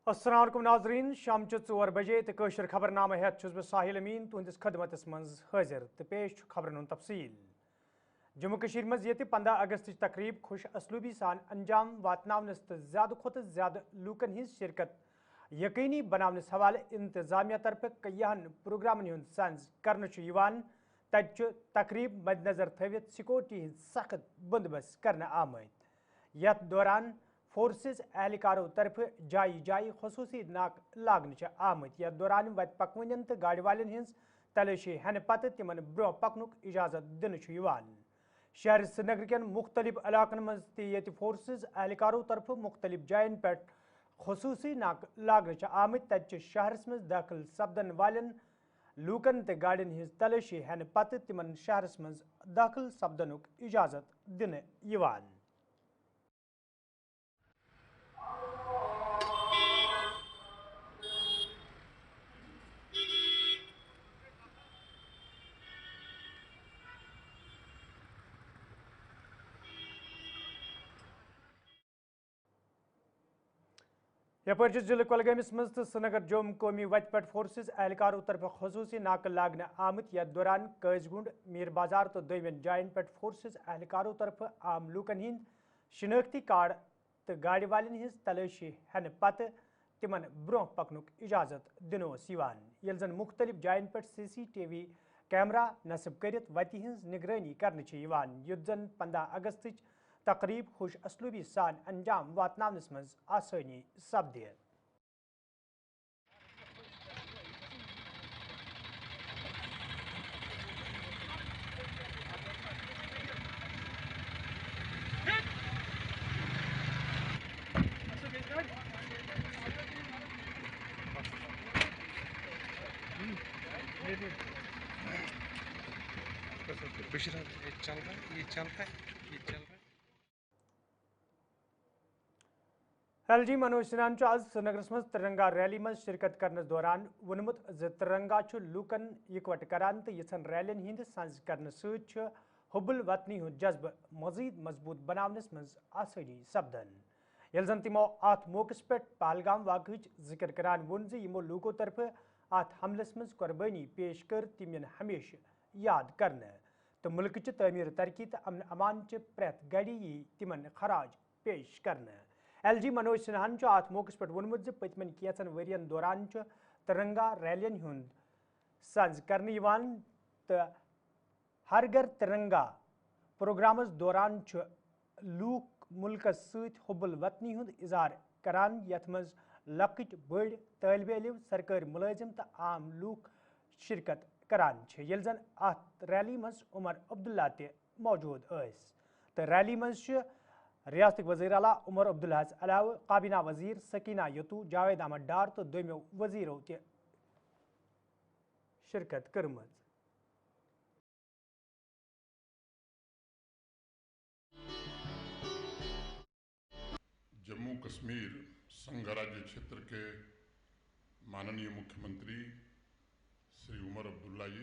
السلام علیکم ناظرین شام 4 بجے تو قشر خبرنامہ ہیت چھس بہ ساحل امین تہندس خدمتس مز حاضر تو پیش خبرن ہند تفصیل جموں کشیر مز یہ 15 اگست تقریب خوش اسلوبی سان انجام واتناونس تو زیادہ کھت زیادہ لوکن ہز شرکت یقینی بناونس حوالہ انتظامیہ طرف کئیہن پروگرامن ہند سنز کرنے تت تقریب مد نظر تھوت سیکورٹی ہند سخت بندوبست کرنے آمت یتھ دوران فورسز اہلکاروں طرف جائی جائی خصوصی ناک لاگنہ آمت یتھ دوران وت پکوین تو گاڑی والن ہز تلاشی ہن پتہ تمن برو پکنک اجازت دن شہر سری نگر کن مختلف علاقن مز تہ فورسز اہلکاروں طرف مختلف جائن پہ خصوصی ناک لاگنہ آمت تت شہرس مز داخل سپدن والن لوکن تو گاڑین ہز تلاشی ہن پتہ تمن شہرس مز داخل سپدنک اجازت دن یپر ضلع کولگامس مز تو سری نگر جوم قومی وتہ پہ فورسز اہلکاروں طرف خصوصی ناکہ لاگنہ آمت یتھ دوران قیز گنڈ میر بازار تو دویمن جائن پہ فورسز اہلکاروں طرف عام لوکن ہند شناختی کارڈ تو گاڑی والن ہز تلاشی ہن پتہ تمن برو پکنک اجازت دن یل زن مختلف جائن پہ CCTV کیمرہ نصب کرت وتہ ہز نگرانی کرنے یت زن 15 اگست تقریب خوش اسلوبی سان انجام واتناونس مز آسانی سپد LG منوج سنہان آز سری نگرس مز ترنگا ریلی مز شرکت کرنس دوران ونمت ترنگا لوکن اکوٹ کران تو یژھن ریلین ہند سنز کرنے ست حب الوطنی ہند جذبہ مزید مضبوط بناونس مز آسانی سپدن یل زن تمو ات موقع پہ پہلگام واقعہ ذکر کران ون یمو لوکو طرف ات حملس مز قربانی پیش کر تم ین ہمیشہ یاد کرنے تو ملک چہ تعمیر ترقی تو امن امان چہ پریت گڑی یی تمن خراج پیش کرنے LG منوج سنہان ات موقع پہ وونمت پتمن کینچن ورین دوران ترنگا ریلین ہند سنز کرنے تو ہر گھر ترنگا پروگرامس دوران لوک ملکس ست حب الوطنی ہند اظہار کران یت مز لکٹ بڑ طالب علم سرکاری ملازم تو عام لوک شرکت کران یل زن ات ریلی مز عمر عبداللہ تہ موجود تو ریلی مز ریاست وزیر اعلیٰ عمر عبداللہ علاوہ کابینہ وزیر سکینہ یتو جاوید احمد ڈار تو دویمو وزیرو تہ شرکت کرم جموں کشمیر سنگھ راجیہ چھیتر کے ماننی مکھیہ منتری श्री उमर अब्दुल्ला जी,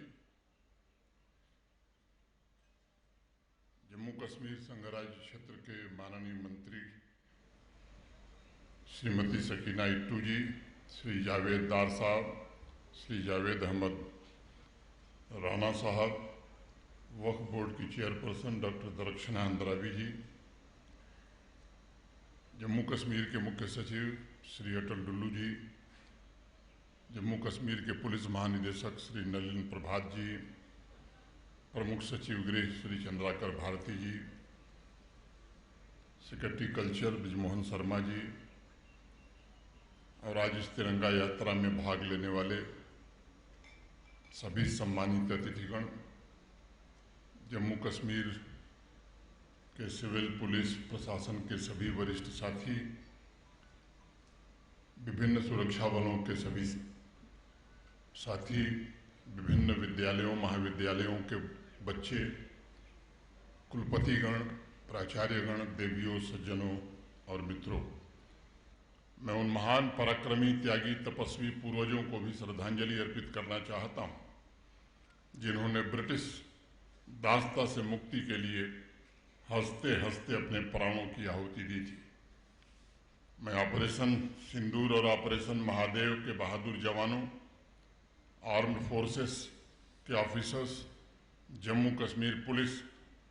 जम्मू कश्मीर संघ राज्य क्षेत्र के माननीय मंत्री श्रीमती सकीना इट्टू जी, श्री जावेद दार साहब, श्री जावेद अहमद राना साहब, वक्फ बोर्ड की चेयरपर्सन डॉक्टर दरक्षना अंद्राबी जी, जम्मू कश्मीर के मुख्य सचिव श्री अटल डुल्लू जी, जम्मू कश्मीर के पुलिस महानिदेशक श्री नलिन प्रभात जी, प्रमुख सचिव गृह श्री चंद्राकर भारती जी, सेक्रेटरी कल्चर ब्रिजमोहन शर्मा जी और आज इस तिरंगा यात्रा में भाग लेने वाले सभी सम्मानित अतिथिगण, जम्मू कश्मीर के सिविल पुलिस प्रशासन के सभी वरिष्ठ साथी, विभिन्न सुरक्षा बलों के सभी साथी, विभिन्न विद्यालयों महाविद्यालयों के बच्चे, कुलपतिगण, प्राचार्यगण, देवियों, सज्जनों और मित्रों, मैं उन महान पराक्रमी त्यागी तपस्वी पूर्वजों को भी श्रद्धांजलि अर्पित करना चाहता हूं जिन्होंने ब्रिटिश दासता से मुक्ति के लिए हंसते हंसते अपने प्राणों की आहुति दी थी। मैं ऑपरेशन सिंदूर और ऑपरेशन महादेव के बहादुर जवानों, आर्म्ड फोर्सेस के ऑफिसर्स, जम्मू कश्मीर पुलिस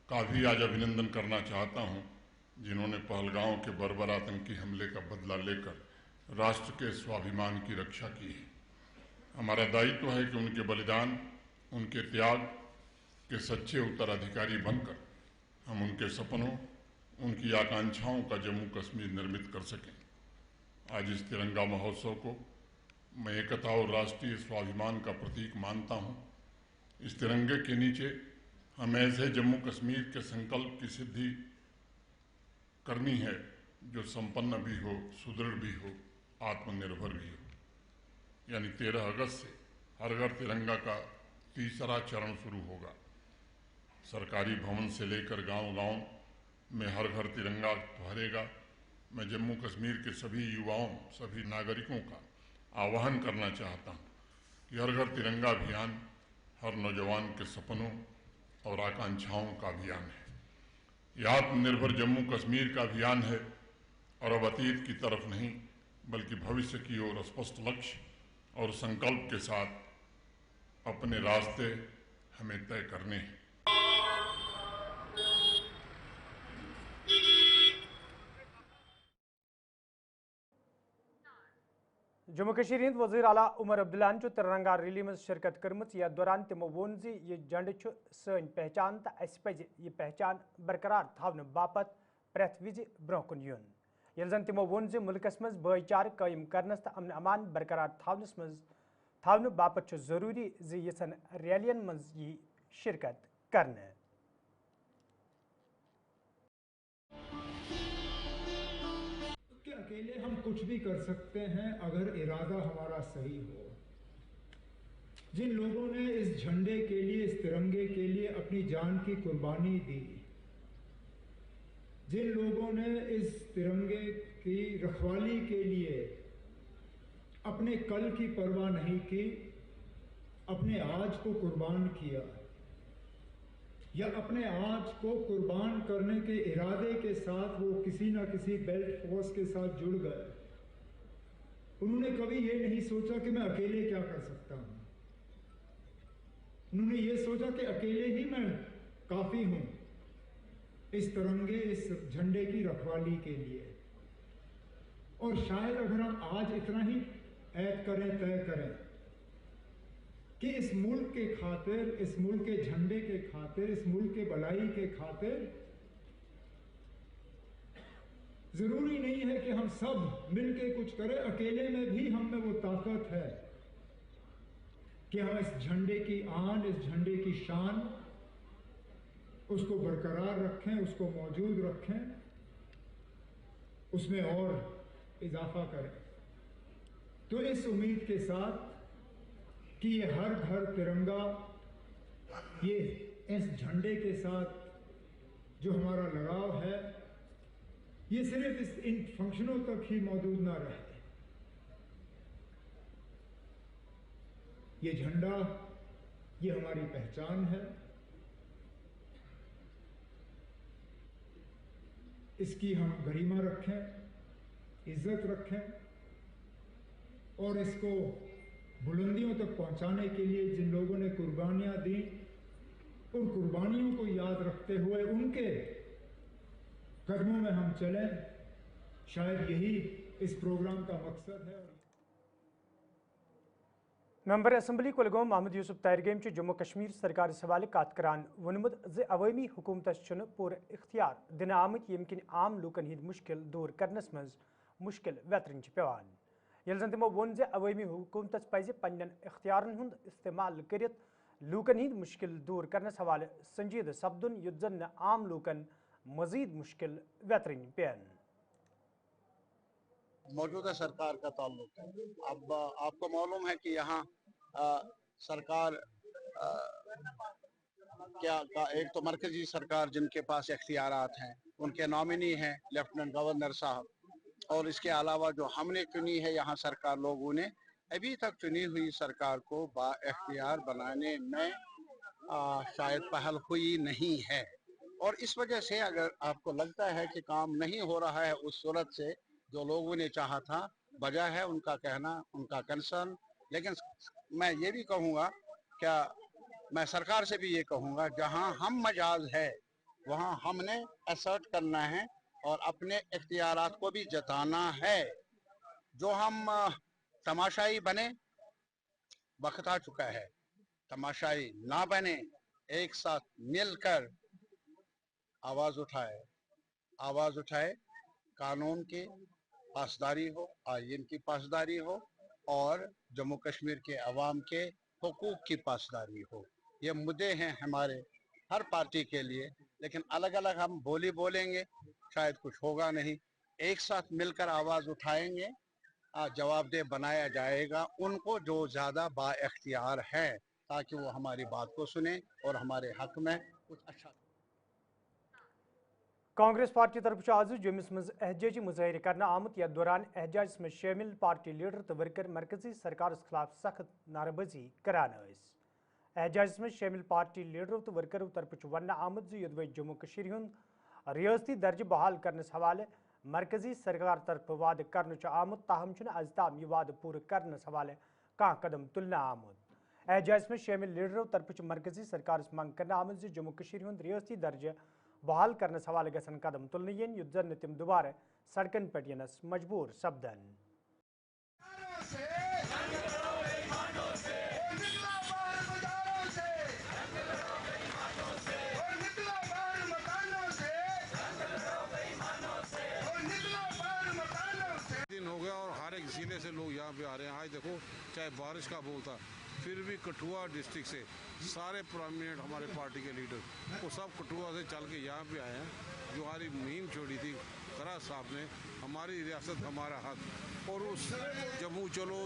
का भी आज अभिनंदन करना चाहता हूं, जिन्होंने पहलगांव के बर्बर आतंकी हमले का बदला लेकर राष्ट्र के स्वाभिमान की रक्षा की है। हमारा दायित्व है कि उनके बलिदान, उनके त्याग के सच्चे उत्तराधिकारी बनकर हम उनके सपनों, उनकी आकांक्षाओं का जम्मू कश्मीर निर्मित कर सकें। आज इस तिरंगा महोत्सव को मैं एकता और राष्ट्रीय स्वाभिमान का प्रतीक मानता हूं। इस तिरंगे के नीचे हमें ऐसे जम्मू कश्मीर के संकल्प की सिद्धि करनी है जो संपन्न भी हो, सुदृढ़ भी हो, आत्मनिर्भर भी हो। यानी 13 अगस्त से हर घर तिरंगा का तीसरा चरण शुरू होगा। सरकारी भवन से लेकर गांव-गांव में हर घर तिरंगा फहरेगा। मैं जम्मू कश्मीर के सभी युवाओं, सभी नागरिकों का आह्वान करना चाहता हूं कि हर घर तिरंगा अभियान हर नौजवान के सपनों और आकांक्षाओं का अभियान है। यह आत्मनिर्भर जम्मू कश्मीर का अभियान है और अब अतीत की तरफ नहीं बल्कि भविष्य की ओर स्पष्ट लक्ष्य और संकल्प के साथ अपने रास्ते हमें तय करने हैं। जम्मू कश्मीर हिंद वज़ीर आला उमर अब्दुल्ला तिरंगा रैली में शिरकत कर्मच। यह दौरान तमो वोन यह झंड सन पहचान तो अस पज़ यह पहचान बरकरार थावन बापत प्रेथ विज ब्रोह कुन युन। यह जन तमो वोन मुल्कस मज भाईचार कायम करनस तो अमन अमान बरकरार थावन बापत जरूरी यन रैलियन मज यह शिरकत करने। अकेले हम कुछ भी कर सकते हैं अगर इरादा हमारा सही हो। जिन लोगों ने इस झंडे के लिए, इस तिरंगे के लिए अपनी जान की कुर्बानी दी, जिन लोगों ने इस तिरंगे की रखवाली के लिए अपने कल की परवाह नहीं की, अपने आज को कुर्बान किया या अपने आज को कुर्बान करने के इरादे के साथ वो किसी ना किसी बेल्ट फोर्स के साथ जुड़ गए। उन्होंने कभी ये नहीं सोचा कि मैं अकेले क्या कर सकता हूं। उन्होंने ये सोचा कि अकेले ही मैं काफी हूं इस तिरंगे, इस झंडे की रखवाली के लिए। और शायद अगर हम आज इतना ही ऐद करें, तय करें कि इस मुल्क के खातिर, इस मुल्क के झंडे के खातिर, इस मुल्क के भलाई के खातिर, जरूरी नहीं है कि हम सब मिलके कुछ करें। अकेले में भी हम में वो ताकत है कि हम इस झंडे की आन, इस झंडे की शान, उसको बरकरार रखें, उसको मौजूद रखें, उसमें और इजाफा करें। तो इस उम्मीद के साथ कि ये हर घर तिरंगा, ये इस झंडे के साथ जो हमारा लगाव है, ये सिर्फ इन फंक्शनों तक ही मौजूद ना रहे। ये झंडा, ये हमारी पहचान है। इसकी हम गरिमा रखें, इज्जत रखें और इसको बुलंदियों तक पहुंचाने के लिए जिन लोगों ने कुर्बानियां दी, उन कुर्बानियों को याद रखते हुए उनके कदमों में हम चलें। शायद यही इस प्रोग्राम का मकसद है। मेंबर असम्बली कुलगाम मोहम्मद यूसुफ तारगेम जम्मू कश्मीर सरकार हवाले कत करान वोनमुत अवामी हुकूमतस पूरे इख्तियार दिन आमत यम किन आम लूकन हिंद मुश्किल दूर करनस मज मुश्किल वेतरन पेवान। यह जन तमो वोन अवामी हुकूमतस पज़ पन्न इख्तियारन हुंद इस्तेमाल करित लूकन हिंद मुश्किल दूर करनस हवाले संजीद सपदुन युत जन आम लूकन मजीद मुश्किल वेतरन पेन। मौजूदा सरकार का ताल्लुक है। अब आपको मालूम है कि यहाँ सरकार एक तो मरकजी सरकार जिनके पास इख्तियारात हैं, उनके नॉमिनी हैं लेफ्टिनेंट गवर्नर साहब, और इसके अलावा जो हमने चुनी है यहाँ सरकार, लोगों ने अभी तक चुनी हुई सरकार को बाइख्तियार बनाने में शायद पहल हुई नहीं है। और इस वजह से अगर आपको लगता है कि काम नहीं हो रहा है, उस सूरत से जो लोगों ने चाहा था, वजह है उनका कहना, उनका कंसर्न। लेकिन मैं ये भी कहूँगा, क्या मैं सरकार से भी ये कहूँगा, जहाँ हम मजाज है वहाँ हमने असर्ट करना है और अपने इख्तियारात को भी जताना है। जो हम तमाशाई बने, वक्त आ चुका है। तमाशाई ना बने, एक साथ मिलकर आवाज उठाए, कानून की पासदारी हो, आइन की पासदारी हो और जम्मू कश्मीर के अवाम के हुकूक की पासदारी हो। ये मुद्दे हैं हमारे हर पार्टी के लिए, लेकिन अलग अलग हम बोलेंगे शायद कुछ होगा नहीं। एक साथ मिलकर आवाज उठाएंगे, जवाबदेह बनाया जाएगा उनको जो ज़्यादा बाइख्तियार है, ताकि वो हमारी बात को सुने और हमारे हक में कुछ अच्छा। कांग्रेस पार्टी तरफ आज जम्मू मज एहजाजी मुजाहरे करना आमुत। यथ दौरान एहजाज में शामिल पार्टी लीडर तो वर्कर मरकजी सरकार खिलाफ सख्त नारेबाजी करान। एहजाज में शामिल पार्टी लीडरों तो वर्करों तरफ वन आमुत योदवे जम्मू कश्मीर हुंद रियासती दर्ज बहाल करने हवाले मरकजी सरकार तरफ वाद कर आमुत, ताहम आज ताम यह वाद पूरा करने हवाले कह कदम तुलना आमुत। एहजाज में शामिल लीडरों तरफ मरकजी सरकार मंग कर आमुत जम्मू कश्मीर हुंद रियासती दर्ज बहाल करने हवाले गसन कदम तुलने युद्ध जन तम दोबारा सड़कन पे यनस मजबूर सपदन। हो गया और हर एक जिले से लोग यहाँ पे आ रहे हैं। आज देखो, चाहे बारिश का बोल था, फिर भी कठुआ डिस्ट्रिक्ट से सारे प्रोमिनेंट हमारे पार्टी के लीडर वो सब कठुआ से चल के यहाँ पे आए हैं। जो हमारी मुहिम छोड़ी थी खरा साहब ने, हमारी रियासत हमारा हक, और उस जम्मू चलो,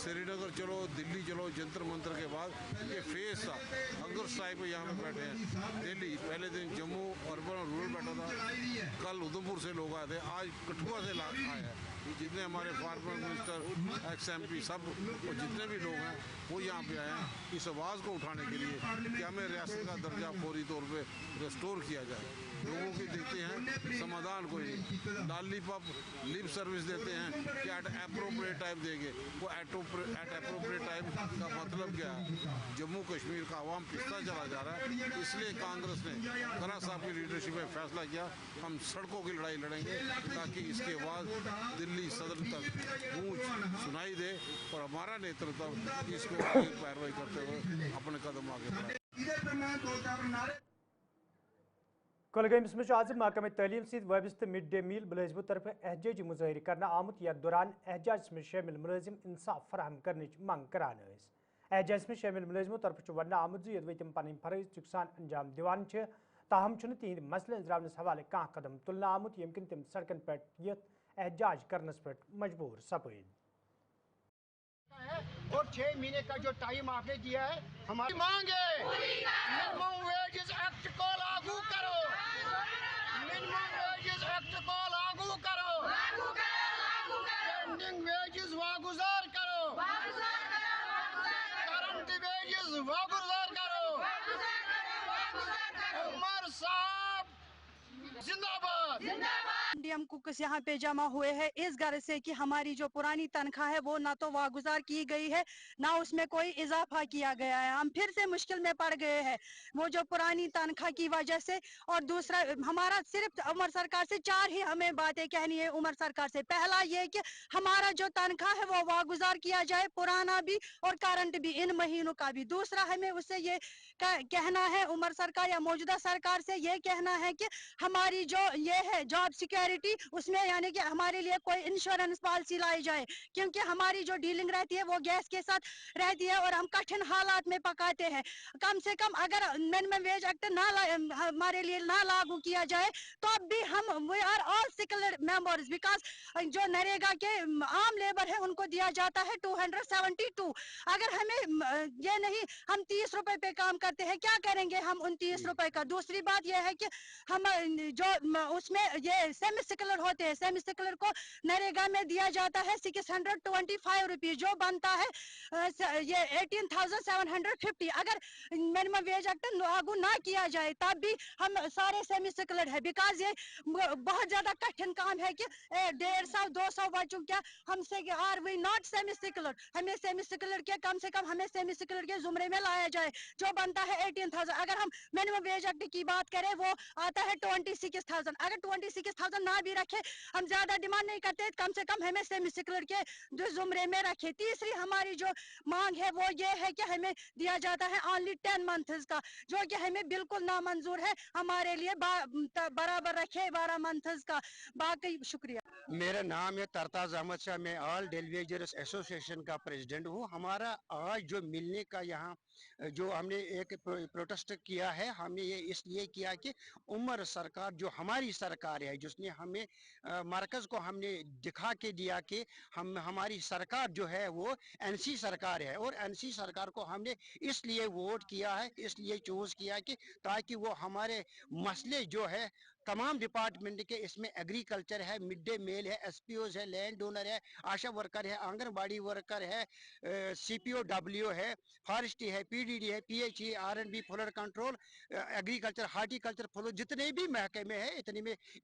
श्रीनगर चलो, दिल्ली चलो, जंतर मंतर के बाद ये फेस था। हंगर स्ट्राइक पे यहाँ पे बैठे हैं। दिल्ली पहले दिन जम्मू अर्बन और रूरल बैठा था, कल उधमपुर से लोग आए थे, आज कठुआ से आए हैं। जितने हमारे फार्मर मिनिस्टर, एक्स MP सब और जितने भी लोग हैं वो यहाँ पे आए हैं इस आवाज़ को उठाने के लिए कि हमें रियासत का दर्जा फौरी तौर पे रेस्टोर किया जाए। लोगों की देखते हैं समाधान कोई नहीं, लॉलीपॉप लिप सर्विस देते हैं कि एट एप्रोप्रिएट टाइम देंगे। वो एट एप्रोप्रिएट टाइम का मतलब क्या है? जम्मू कश्मीर का आवाम पिछड़ा चला जा रहा है। इसलिए कांग्रेस ने खरा साहब की लीडरशिप में फैसला किया, हम सड़कों की लड़ाई लड़ेंगे ताकि इसके बाद दिल्ली सदर तक गूंज सुनाई दे और हमारा नेतृत्व इसको आगे पैरवाई करते हुए अपने कदम आगे बढ़ाए। कुलगाम में आज महकमे तालीम सत वाबस्त मिड डे मील मुलाजमों तरफ एहजाजी मुजाहरे करना आमुत। यथ दौरान एहजाज में शामिल मुलाजिम इंसाफ फराहम करने मंग करान। एहजाज में शामिल मुलाजमों तरफ वन आमुत यदि तम पन फरज चुकसान अंजाम दिवान, ताहम तिहद मसले अंजरावनस हवाले कह कदम तुलना आमुत, यमकिन तम सड़कन पे एहजाज करनस पे मजबूर सपद। और 6 महीने का जो टाइम आपने दिया है, हमारी मांग है मिनिमम वेजेस एक्ट को लागू करो, मिनिमम वेजेस एक्ट को लागू करो, पेंडिंग वेजेस वागुजार करो, करंट वेजेस वागुजार करो। उमर साहब जिंदाबाद। इंडियम कुक्स यहाँ पे जमा हुए हैं इस घर से कि हमारी जो पुरानी तनख्वाह है वो ना तो वागुजार की गई है, ना उसमें कोई इजाफा किया गया है। हम फिर से मुश्किल में पड़ गए हैं वो जो पुरानी तनख्वाह की वजह से। और दूसरा, हमारा सिर्फ उमर सरकार से 4 ही हमें बातें कहनी है उमर सरकार से। पहला ये कि हमारा जो तनख्वाह है वो वागुजार किया जाए, पुराना भी और करंट भी, इन महीनों का भी। दूसरा, हमें उससे ये कहना है उमर सरकार या मौजूदा सरकार से ये कहना है कि हमारी जो ये है जॉब सिक्योरिटी, उसमें यानी कि हमारे लिए कोई इंश्योरेंस पॉलिसी लाई जाए, क्योंकि हमारी जो डीलिंग रहती है वो गैस के साथ रहती है और हम कठिन हालात में पकाते हैं। कम से कम अगर मिनिमम वेज एक्ट हमारे लिए ना लागू किया जाए तो अब भी हम we are all skilled members, because जो नरेगा के आम लेबर है उनको दिया जाता है 272। अगर हमें ये नहीं, हम 30 रुपए पे काम कर करते हैं, क्या करेंगे हम 29 रुपए का। दूसरी बात यह है कि हम जो उसमें ये सेमी सेकुलर होते हैं, सेमी सेकुलर को नरेगा में दिया जाता है 625 रुपीज, जो बनता है ये 18,750। अगर मिनिमम वेज एक्ट लागू ना किया जाए तब भी हम सारे सेमी सेकुलर है, बिकॉज ये बहुत ज्यादा कठिन काम है कि 150-200 बच्चों क्या हमसे are we not semi secular, हमें सेमी सेकुलर के कम से कम हमें सेमी सेकुलर के जुमरे में लाया जाए, जो बनता है 18,000। अगर हम मिनिमम वेज एक्ट की बात करें वो आता है 26,000। अगर 26,000 ना भी रखे, हम ज्यादा डिमांड नहीं करते, कम से कम हमें सेमी सेकुलर के जुमरे में रखे। तीसरी हमारी जो मांग है वो ये है कि हमें दिया जाता है ओनली 10 मंथ्स का, जो कि हमें बिल्कुल नामंजूर है। हमारे लिए बराबर रखे 12 मंथ्स का। बाकी शुक्रिया। मेरा नाम है तरताज अहमद शाह, मैं ऑल डेलीवेजर्स एसोसिएशन का प्रेसिडेंट हूँ। हमारा आज जो मिलने का यहाँ जो हमने एक प्रोटेस्ट किया है, हमने ये इसलिए किया कि उमर सरकार जो हमारी सरकार है, जिसने हमें मरकज़ को हमने दिखा के दिया कि हमारी सरकार जो है वो एनसी सरकार है, और एनसी सरकार को हमने इसलिए वोट किया है, इसलिए चूज़ किया कि ताकि वो हमारे मसले जो है तमाम डिपार्टमेंट के, इसमें एग्रीकल्चर है, मिड डे मील है, एसपीओज है, लैंड डोनर है, आशा वर्कर है, आंगनबाड़ी वर्कर है, सीपीओडब्ल्यू है, फॉरेस्ट्री है, पीडीडी है, PHE, R&B, flood control, agriculture, horticulture, flow, जितने भी महकमे हैं,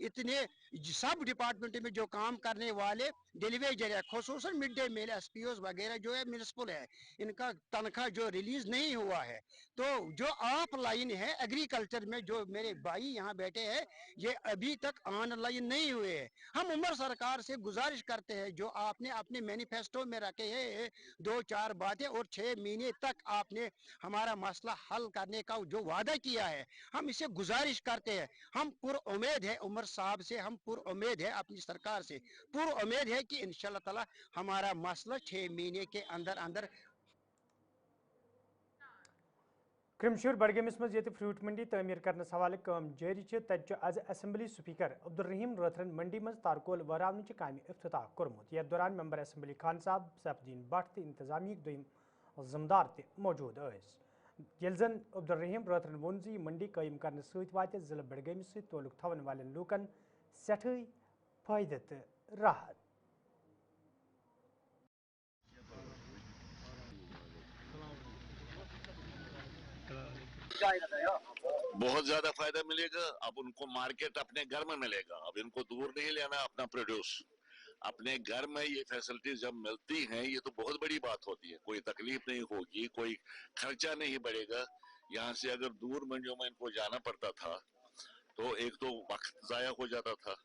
इतने सब डिपार्टमेंट में जो काम करने वाले डिलीवेजर है, खुसूसन मिड डे मील, एसपीओज वगैरह जो है म्युनिसिपल है, इनका तनख्वाह जो रिलीज नहीं हुआ है। तो जो ऑफलाइन है एग्रीकल्चर में, जो मेरे भाई यहाँ बैठे हैं, ये अभी तक ऑनलाइन नहीं हुए हैं। हम उमर सरकार से गुजारिश करते हैं, जो आपने अपने मैनिफेस्टो में रखे हैं 2-4 बातें, और 6 महीने तक आपने हमारा मसला हल करने का जो वादा किया है, हम इसे गुजारिश करते हैं। हम पुरुम्मीद है उमर साहब से, हम पुरुम्मीद है अपनी सरकार से, पुरुम्मीद है कि इंशाल्लाह ताला हमारा मसला 6 महीने के अंदर अंदर। क्रिमशूर बडगमिस मज ये फ्रूट मंडी तमीर करने हवाले काम जारी तज आज असम्बली स्पीकर अब्दुल-रहीम रथरन मंडी मज तारकोल वरावन काम इफ्तिताह कोर्मुत। यथ दौरान मेंबर असम्बली खान साहब, सैफुद्दीन भट्ट तो इंतजामिया दोयम जिम्मेदार मौजूद। ये जन अब्दुल-रहीम रथरन वोन जी मंडी कायम करने सत जिला बडगमिस ताल्लुक थवन वाले लूकन सठे फायदे तो राहत। बहुत ज्यादा फायदा मिलेगा। अब उनको मार्केट अपने घर में मिलेगा, अब इनको दूर नहीं लेना अपना प्रोड्यूस। अपने घर में ये फैसिलिटीज जब मिलती हैं, ये तो बहुत बड़ी बात होती है। कोई तकलीफ नहीं होगी, कोई खर्चा नहीं बढ़ेगा। यहाँ से अगर दूर मंडियों में इनको जाना पड़ता था तो एक तो वक्त जाया हो जाता था,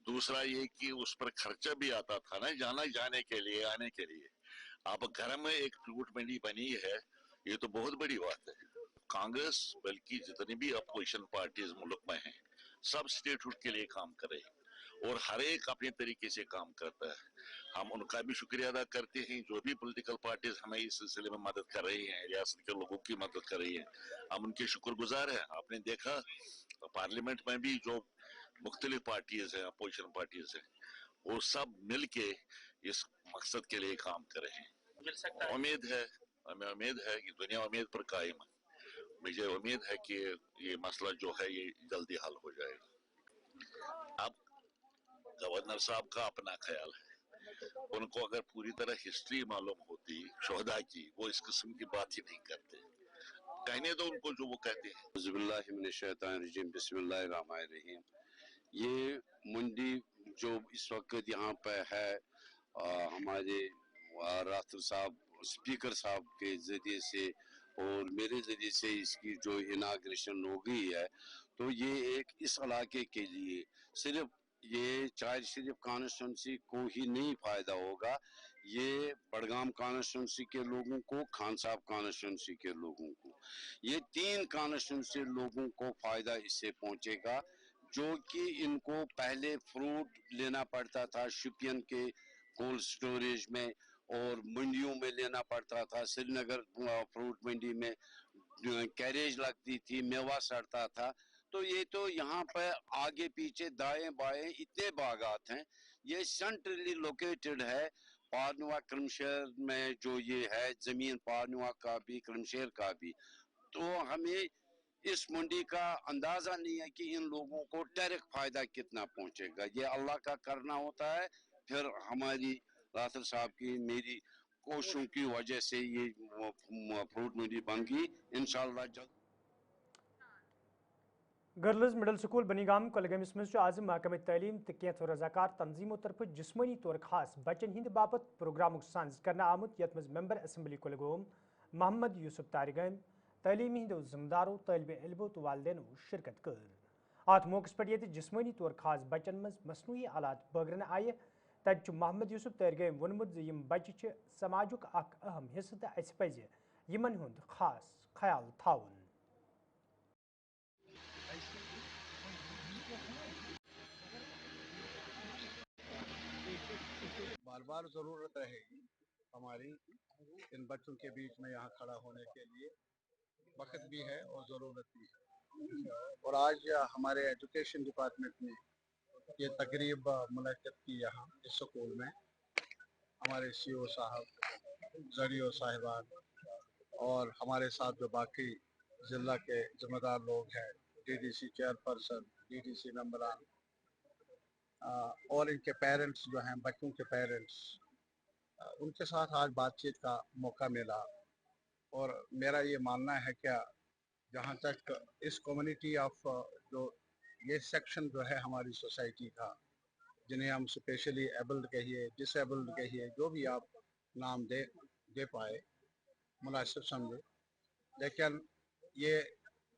दूसरा ये कि उस पर खर्चा भी आता था ना, जाने के लिए, आने के लिए। अब घर में एक फ्रूट मंडी बनी है, ये तो बहुत बड़ी बात है। कांग्रेस बल्कि जितनी भी अपोजिशन पार्टीज मुल्क में हैं, सब स्टेटहुड के लिए काम कर रहे हैं और हर एक अपने तरीके से काम करता है। हम उनका भी शुक्रिया अदा करते हैं, जो भी पॉलिटिकल पार्टीज हमें इस सिलसिले में मदद कर रही हैं, रियासत के लोगों की मदद कर रही हैं, हम उनके शुक्रगुजार हैं। आपने देखा पार्लियामेंट में भी जो मुख्तलिफ पार्टीज हैं, अपोजिशन पार्टीज हैं, वो सब मिल के इस मकसद के लिए काम कर रहे हैं। उम्मीद है, हमें उम्मीद है कि दुनिया उम्मीद पर कायम है। मुझे उम्मीद है कि ये मसला जो है ये जल्दी हल हो जाएगा। अब गवर्नर साहब का अपना ख्याल है, उनको अगर पूरी तरह हिस्ट्री मालूम होती शोहदा की, वो इस किस्म की बात ही नहीं करते। कहने दो उनको जो वो कहते हैं। बिस्मिल्लाहिर्रहमानिर्रहीम। ये मंडी जो इस वक्त यहाँ पे है, हमारे राठौर साहब स्पीकर साहब के जरिए से और मेरे जरिए से इसकी जो इनाग्रेशन हो गई है, तो ये एक इस इलाके के लिए सिर्फ ये चाहे सिर्फ कॉन्स्टिट्यूंसी को ही नहीं फायदा होगा, ये बडगाम कॉन्स्टिट्यूंसी के लोगों को, खान साहब कॉन्स्टिट्यूंसी के लोगों को, ये 3 कॉन्स्टिट्यूंसी लोगों को फायदा इससे पहुंचेगा। जो कि इनको पहले फ्रूट लेना पड़ता था शुपियन के कोल्ड स्टोरेज में और मंडियों में लेना पड़ता था। श्रीनगर फ्रूट मंडी में कैरेज लगती थी, मेवा सड़ता था। तो ये तो यहाँ पर आगे पीछे दाएं बाएं इतने बागात हैं। ये सेंट्रली लोकेटेड है पारनुआ क्रमशेर में, जो ये है जमीन पारनुआ का भी क्रमशेर का भी। तो हमें इस मंडी का अंदाजा नहीं है कि इन लोगों को डायरेक्ट फायदा कितना पहुंचेगा। ये अल्लाह का करना होता है। फिर हमारी राथर साहब की मेरी कोशिशों की वजह से ये फ्रूट मंडी बन गई। इंशाल्लाह जल्द गर्ल्स मिडल स्कूल बनीगाम कुलगामस मज आज महकमे तलीम तो कैंथो रजाकार तंजीमों तरफ जिस्मानी तौर खास बच्चन हिंद बाबत प्रोग्राम साज करना आमुत यत मज मेंबर असम्बली कुलगाम मोहम्मद यूसुफ तारिगम तलीमी हिंदो जिम्मेदारों तलब इल्मो तो वालदेनो शिरकत कर अत मौके पे ये जिस्मानी तौर खास बच्चन मज मसनूई आलात बगरन आये तत मोहम्मद यूसुफ तारिगम वोनमुत यम बच्चे समाजुक अख अहम हिस्से तो अस पज यमन हुंद खास ख्याल थाउन। बार बार ज़रूरत रहेगी हमारी इन बच्चों के बीच में यहाँ खड़ा होने के लिए, वक्त भी है और ज़रूरत भी है। और आज हमारे एजुकेशन डिपार्टमेंट ने ये तकरीब मुनक़्क़िद की यहाँ इस स्कूल में। हमारे सीओ साहब, जरियो साहिबान और हमारे साथ जो बाकी ज़िला के ज़िम्मेदार लोग हैं, डीडीसी चेयरपर्सन, डीडीसी मेंबरान और इनके पेरेंट्स जो हैं, बच्चों के पेरेंट्स, उनके साथ आज बातचीत का मौका मिला। और मेरा ये मानना है क्या जहाँ तक इस कम्युनिटी ऑफ जो ये सेक्शन जो है हमारी सोसाइटी का, जिन्हें हम स्पेशली एबल्ड कहिए, डिसेबल्ड कहिए, जो भी आप नाम दे पाए मुनासिब समझे, लेकिन ये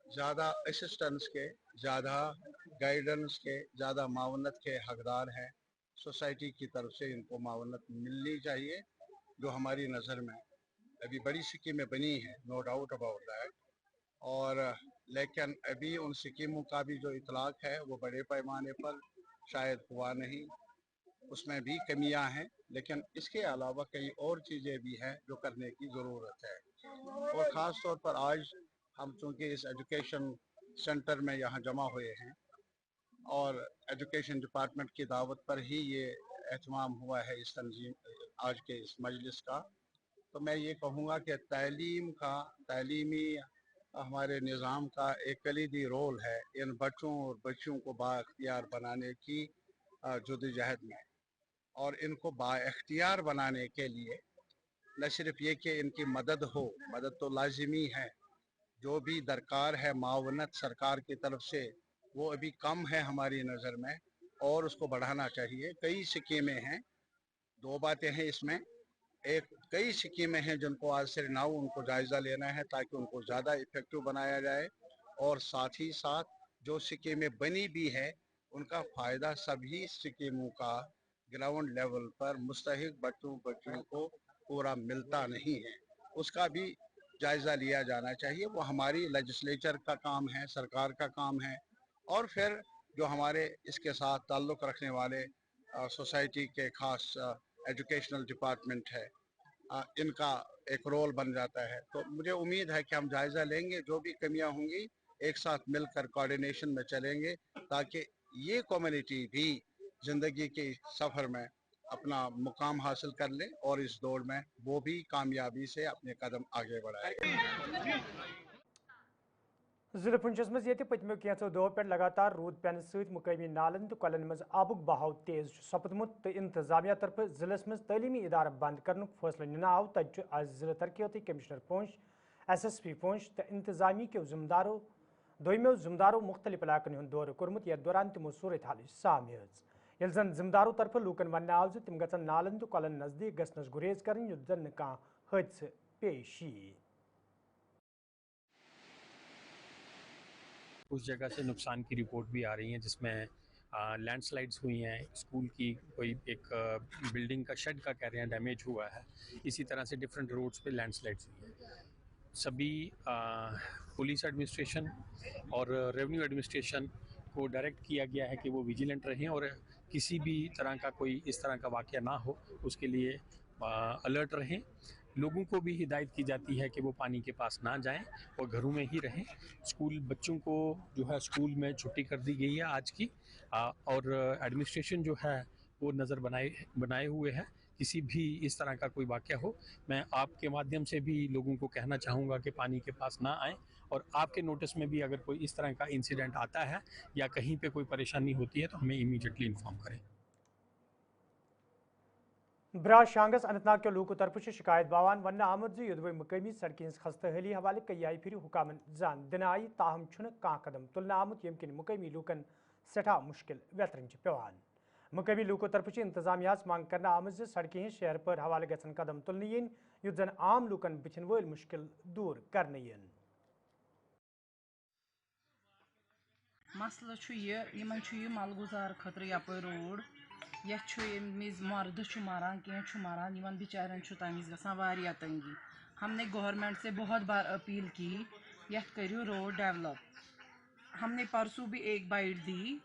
ज़्यादा असिस्टेंस के, ज़्यादा गाइडेंस के, ज़्यादा मावनत के हकदार हैं। सोसाइटी की तरफ से इनको मावनत मिलनी चाहिए, जो हमारी नज़र में अभी बड़ी स्कीमें बनी हैं, नो डाउट अबाउट दैट। और लेकिन अभी उन स्कीमों का भी जो इतलाक़ है वो बड़े पैमाने पर शायद हुआ नहीं, उसमें भी कमियां हैं। लेकिन इसके अलावा कई और चीज़ें भी हैं जो करने की ज़रूरत है। और ख़ास तौर पर आज हम चूँकि इस एजुकेशन सेंटर में यहाँ जमा हुए हैं और एजुकेशन डिपार्टमेंट की दावत पर ही ये एहतमाम हुआ है इस तंजीम आज के इस मजलिस का, तो मैं ये कहूँगा कि तालीमी हमारे निज़ाम का एक कलीदी रोल है इन बच्चों और बच्चियों को बाइख्तियार बनाने की जद्दोजहद में। और इनको बाइख्तियार बनाने के लिए न सिर्फ ये कि इनकी मदद हो, मदद तो लाजिमी है, जो भी दरकार है मावनत सरकार की तरफ से वो अभी कम है हमारी नज़र में, और उसको बढ़ाना चाहिए। कई स्कीमें हैं, दो बातें हैं इसमें। एक, कई स्कीमें हैं जिनको आज से नाउ उनको जायज़ा लेना है ताकि उनको ज़्यादा इफेक्टिव बनाया जाए, और साथ ही साथ जो स्कीमें बनी भी है उनका फ़ायदा सभी स्कीमों का ग्राउंड लेवल पर मुस्तहिक बच्चों को पूरा मिलता नहीं है, उसका भी जायज़ा लिया जाना चाहिए। वो हमारी लेजिस्लेचर का काम है, सरकार का काम है, और फिर जो हमारे इसके साथ ताल्लुक़ रखने वाले सोसाइटी के खास एजुकेशनल डिपार्टमेंट है, इनका एक रोल बन जाता है। तो मुझे उम्मीद है कि हम जायज़ा लेंगे, जो भी कमियां होंगी एक साथ मिलकर कोऑर्डिनेशन में चलेंगे, ताकि ये कम्युनिटी भी ज़िंदगी के सफ़र में अपना मुकाम हासिल कर ले और इस दौर में वो भी कामयाबी से अपने कदम आगे बढ़ाए। ज़िले पुंछस मज ये पतमो कैंचो दो पे लगातार रूद पेन सत मुकामी नालन तो कलन मज आबुक बहाव तेज सपदमुत तो इंतजामिया तरफ जिलस मज तलीमी इदारा बंद करने फैसला निना आव तज आज जिला तरक्याती कमिश्नर पुंछ SSP पुंछ तो इंतजामी के जिम्मेदारों दोयमो जिम्मेदारों मुख्तलिफ इलाकन हुंद दौर कोरमुत यथ दौरान तमो सूरत हाल सामयज यल जन जिम्मेदारों तरफ लूकन वन आव तम गन नालन तो कलन नजदीक गसनस गुरेज कर जन कह हादसे पेश यी। उस जगह से नुकसान की रिपोर्ट भी आ रही है, जिसमें लैंडस्लाइड्स हुई हैं, स्कूल की कोई एक बिल्डिंग का शेड का कह रहे हैं डैमेज हुआ है, इसी तरह से डिफरेंट रोड्स पे लैंडस्लाइड्स हुई हैं। सभी पुलिस एडमिनिस्ट्रेशन और रेवेन्यू एडमिनिस्ट्रेशन को डायरेक्ट किया गया है कि वो विजिलेंट रहें और किसी भी तरह का कोई इस तरह का वाक़या ना हो, उसके लिए अलर्ट रहें। लोगों को भी हिदायत की जाती है कि वो पानी के पास ना जाएं और घरों में ही रहें। स्कूल बच्चों को जो है स्कूल में छुट्टी कर दी गई है आज की, और एडमिनिस्ट्रेशन जो है वो नज़र बनाए हुए है किसी भी इस तरह का कोई वाक़या हो, मैं आपके माध्यम से भी लोगों को कहना चाहूँगा कि पानी के पास ना आएँ, और आपके नोटिस में भी अगर कोई इस तरह का इंसिडेंट आता है या कहीं पे कोई परेशानी होती है तो हमें इमीडिएटली इन्फॉर्म करें। ब्रा शांगस अनंतनाग के लोगों तरफ शिकायत बावान वन आमद युद्ध मकामी सड़क हज खस्तहली हवाले कई आई फिर हुकामन जान दिन आई ताहम कह कदम तुलना आमुत यम किन मकामी लूकन सठा मुश्किल वेतरन पेवान। मकामी लूकों तरफ इंतजामिया मांग करना आमद सड़कें शहर पर हवाले गसन कदम तुलने इन युद्ध जन आम लूकन बिछन वल मुश्किल दूर करने इन। मसला ये मलगुजार खतर यप रोड यमिज मर्द मरान कह मरान बिचारन तमिज गसान तंगी। हमने गवर्नमेंट से बहुत बार अपील की यथ करियो रोड डेवलप। हमने परसों भी एक बाइट दी,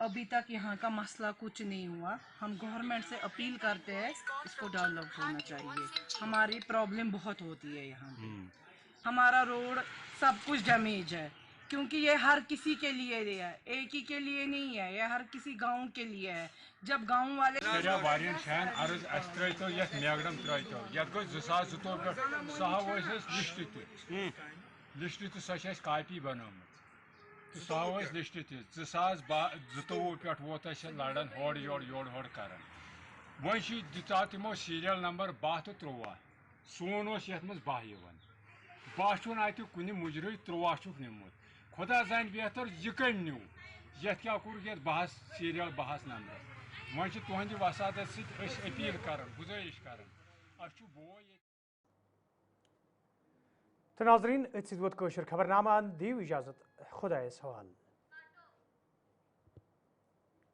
अभी तक यहाँ का मसला कुछ नहीं हुआ। हम गवर्नमेंट से अपील करते हैं इसको डेवलप होना चाहिए। हमारी प्रॉब्लम बहुत होती है यहाँ पे। हमारा रोड सब कुछ डैमेज है क्योंकि ये हर किसी के लिए है, एक ही के लिए नहीं है, ये हर किसी गांव के लिए है। जब गांव वाले लिस्ट सह कापी बनोमुत तो सह लिस्ट तोवु पे वोत लड़न होड़ योड़ योड़ होड़ कर वो दिता तमो सीरियल नंबर 12 तो 13 सोन ये मज 12 12 चुन अत कुन मुजर 13 निमुत खुदा जान बेहतर यह कम न्यू ये क्या कोर ये 12 सीरियल 12 नंबर वो तुहद वसादत सत अपील कर गुजारिश कर बो तो नाजरीन खबरनामा दीव इजाजत खुदा सवाल।